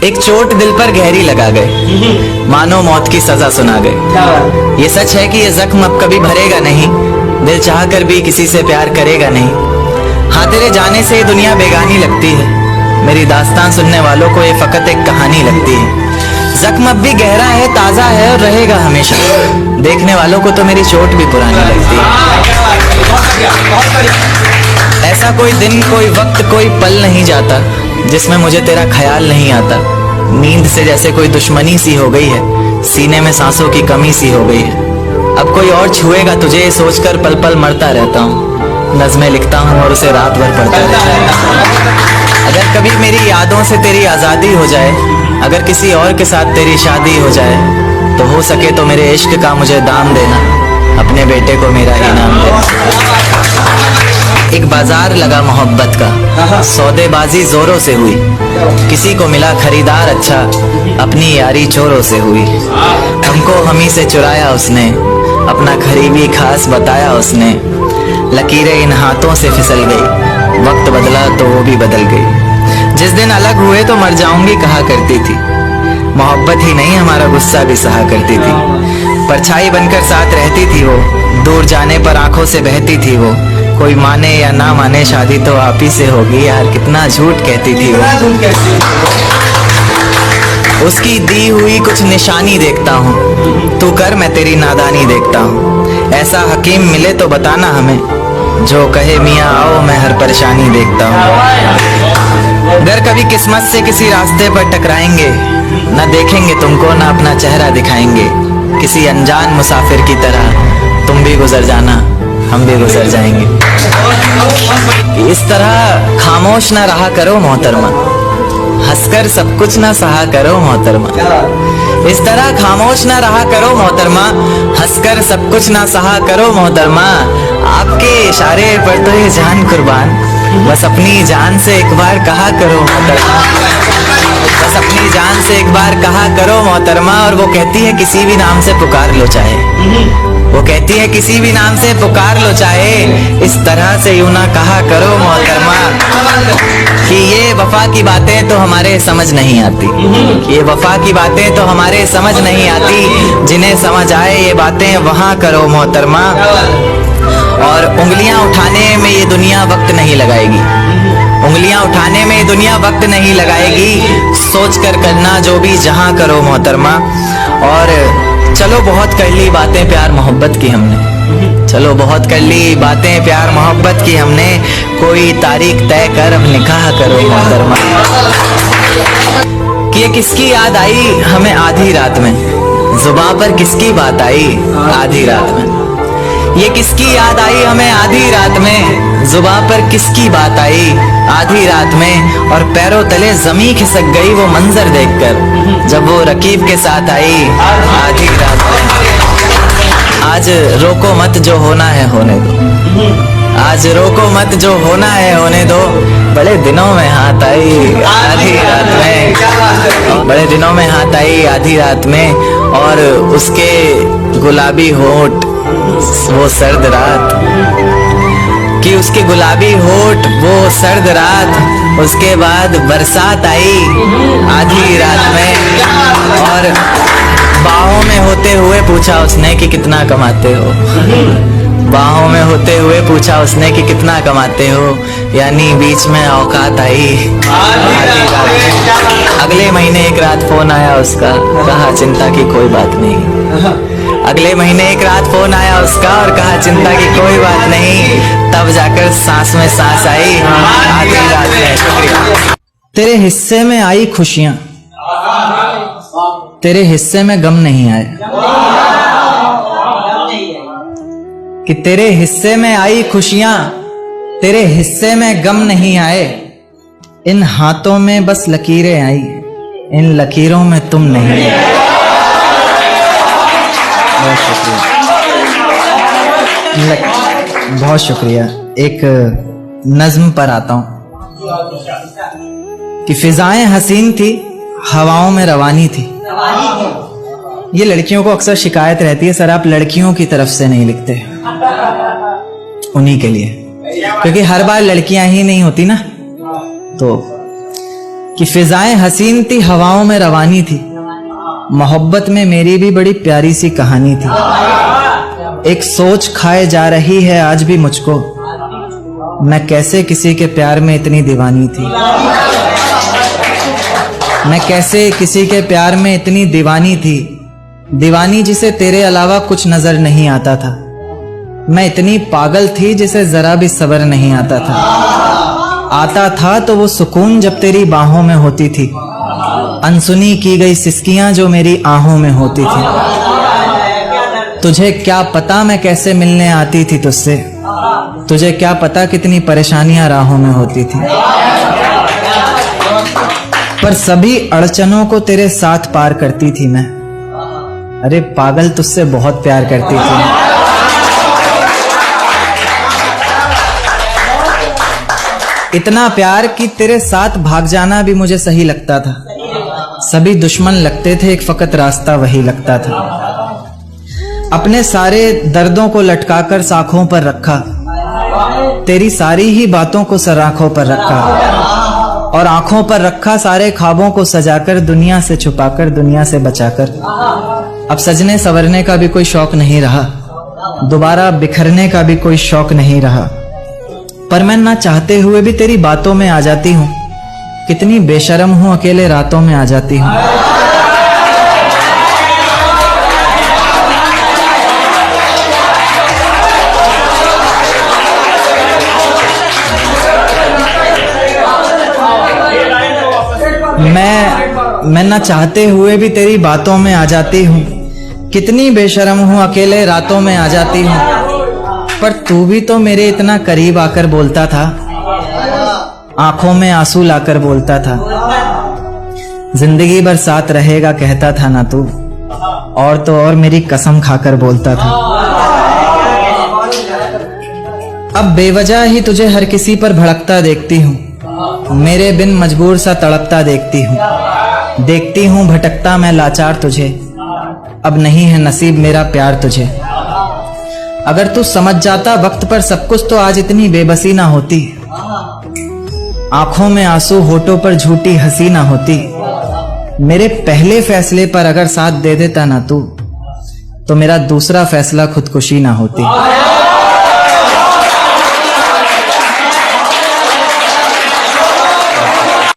एक चोट दिल पर गहरी लगा गए, मानो मौत की सजा सुना गए। ये सच है कि ये जख्म अब कभी भरेगा नहीं, दिल चाह कर भी किसी से प्यार करेगा नहीं। हाँ, तेरे जाने से दुनिया बेगानी लगती है, मेरी दास्तान सुनने वालों को ये फकत एक कहानी लगती है। जख्म अब भी गहरा है, ताजा है और रहेगा हमेशा, देखने वालों को तो मेरी चोट भी पुरानी लगती है। ऐसा कोई दिन, कोई वक्त, कोई पल नहीं जाता जिसमें मुझे तेरा ख्याल नहीं आता। नींद से जैसे कोई दुश्मनी सी हो गई है, सीने में सांसों की कमी सी हो गई है। अब कोई और छुएगा तुझे ये सोचकर पल पल मरता रहता हूँ। नज़्में लिखता हूँ और उसे रात भर पढ़ता रहता हूँ। अगर कभी मेरी यादों से तेरी आज़ादी हो जाए, अगर किसी और के साथ तेरी शादी हो जाए, तो हो सके तो मेरे इश्क का मुझे दाम देना, अपने बेटे को मेरा इनाम देना। एक बाजार लगा मोहब्बत का, सौदेबाजी जोरों से हुई, किसी को मिला खरीदार अच्छा, अपनी यारी चोरों से हुई। हमको हमी से चुराया उसने, अपना करीबी खास बताया उसने। लकीरें इन हाथों से फिसल गई, वक्त बदला तो वो भी बदल गई। जिस दिन अलग हुए तो मर जाऊंगी कहा करती थी, मोहब्बत ही नहीं हमारा गुस्सा भी सहा करती थी। परछाई बनकर साथ रहती थी वो, दूर जाने पर आंखों से बहती थी वो। कोई माने या ना माने शादी तो आप ही से होगी, यार कितना झूठ कहती थी वो। उसकी दी हुई कुछ निशानी देखता हूँ, तू कर मैं तेरी नादानी देखता हूँ। ऐसा हकीम मिले तो बताना हमें, जो कहे मियाँ आओ मैं हर परेशानी देखता हूँ। अगर कभी किस्मत से किसी रास्ते पर टकराएंगे, न देखेंगे तुमको न अपना चेहरा दिखाएंगे। किसी अनजान मुसाफिर की तरह तुम भी गुजर जाना, हम भी गुजर जाएंगे। इस तरह खामोश ना रहा करो मोहतरमा, हंसकर सब कुछ ना सहा करो मोहतरमा। इस तरह खामोश ना रहा करो मोहतरमा, हंसकर सब कुछ ना सहा करो मोहतरमा। आपके इशारे पर तो ये जान कुर्बान, बस अपनी जान से एक बार कहा करो मोहतरमा, बस अपनी जान से एक बार कहा करो मोहतरमा। और वो कहती है किसी भी नाम से पुकार लो चाहे, वो कहती है किसी भी नाम से पुकार लो चाहे, इस तरह से यूं ना कहा करो मोहतरमा कि ये वफा की बातें तो हमारे समझ नहीं आती, ये वफा की बातें तो हमारे समझ नहीं आती। जिन्हें समझ आए ये बातें वहाँ करो मोहतरमा। और उंगलियां उठाने में ये दुनिया वक्त नहीं लगाएगी, उंगलियां उठाने में ये दुनिया वक्त नहीं लगाएगी। सोच कर करना जो भी जहां करो मोहतरमा। और चलो बहुत कर ली बातें प्यार मोहब्बत की हमने, चलो बहुत कर ली बातें प्यार मोहब्बत की हमने। कोई तारीख तय कर अब निकाह करो मोहतरमा। कि ये किसकी याद आई हमें आधी रात में, जुबां पर किसकी बात आई आधी रात में। ये किसकी याद आई हमें आधी रात में, जुबां पर किसकी बात आई आधी रात में। और पैरों तले जमी खिसक गई वो मंजर देखकर, जब वो रकीब के साथ आई आधी रात में। आज रोको मत जो होना है होने दो, आज रोको मत जो होना है होने दो। बड़े दिनों में हाथ आई आधी रात में, बड़े दिनों में हाथ आई आधी रात में। और उसके गुलाबी होठ वो सर्द रात, कि उसके गुलाबी होठ वो सर्द रात। उसके बाद बरसात आई आधी रात में, और बाहों में होते हुए पूछा उसने कि कितना कमाते हो, बाहों में होते हुए पूछा उसने कि कितना कमाते हो। यानी बीच में औकात आई आधी रात में। अगले महीने एक रात फोन आया उसका, कहा चिंता की कोई बात नहीं। अगले महीने एक रात फोन आया उसका और कहा चिंता की कोई बात नहीं। तब जाकर सांस में सांस आई आधी रात में। शुक्रिया। तेरे हिस्से में आई खुशियां, तेरे हिस्से में गम नहीं आए। कि तेरे हिस्से में आई खुशियां, तेरे हिस्से में गम नहीं आए। इन हाथों में बस लकीरें आई, इन लकीरों में तुम नहीं आए। बहुत शुक्रिया, बहुत शुक्रिया। एक नज्म पर आता हूं कि फिजाएं हसीन थी, हवाओं में रवानी थी। ये लड़कियों को अक्सर शिकायत रहती है, सर आप लड़कियों की तरफ से नहीं लिखते। उन्हीं के लिए, क्योंकि हर बार लड़कियां ही नहीं होती ना। तो कि फिजाएं हसीन थी, हवाओं में रवानी थी। मोहब्बत में मेरी भी बड़ी प्यारी सी कहानी थी। एक सोच खाए जा रही है आज भी मुझको, मैं कैसे किसी के प्यार में इतनी दीवानी थी। मैं कैसे किसी के प्यार में इतनी दीवानी थी, दीवानी जिसे तेरे अलावा कुछ नजर नहीं आता था। मैं इतनी पागल थी जिसे जरा भी सब्र नहीं आता था। आता था तो वो सुकून जब तेरी बाहों में होती थी, अनसुनी की गई सिसकियां जो मेरी आहों में होती थी। तुझे क्या पता मैं कैसे मिलने आती थी तुझसे, तुझे क्या पता कितनी परेशानियां राहों में होती थी। पर सभी अड़चनों को तेरे साथ पार करती थी मैं। अरे पागल, तुझसे बहुत प्यार करती थी। इतना प्यार कि तेरे साथ भाग जाना भी मुझे सही लगता था। सभी दुश्मन लगते थे, एक फकत रास्ता वही लगता था। अपने सारे दर्दों को लटकाकर साखों पर रखा, तेरी सारी ही बातों को सराखों पर रखा, और आंखों पर रखा सारे ख्वाबों को सजाकर, दुनिया से छुपाकर, दुनिया से बचाकर। अब सजने संवरने का भी कोई शौक नहीं रहा, दोबारा बिखरने का भी कोई शौक नहीं रहा। पर मैं ना चाहते हुए भी तेरी बातों में आ जाती हूँ। कितनी बेशर्म हूँ, अकेले रातों में आ जाती हूँ। मैं ना चाहते हुए भी तेरी बातों में आ जाती हूँ। कितनी बेशर्म हूँ, अकेले रातों में आ जाती हूँ। पर तू भी तो मेरे इतना करीब आकर बोलता था, आंखों में आंसू लाकर बोलता था। जिंदगी भर साथ रहेगा कहता था ना तू, और तो और मेरी कसम खाकर बोलता था। अब बेवजह ही तुझे हर किसी पर भड़कता देखती हूँ, मेरे बिन मजबूर सा तड़पता देखती हूँ भटकता मैं लाचार तुझे। अब नहीं है नसीब मेरा प्यार तुझे। अगर तू समझ जाता वक्त पर सब कुछ तो आज इतनी बेबसी ना होती। आंखों में आंसू, होठों पर झूठी हंसी ना होती। मेरे पहले फैसले पर अगर साथ दे देता ना तू, तो मेरा दूसरा फैसला खुदकुशी ना होती।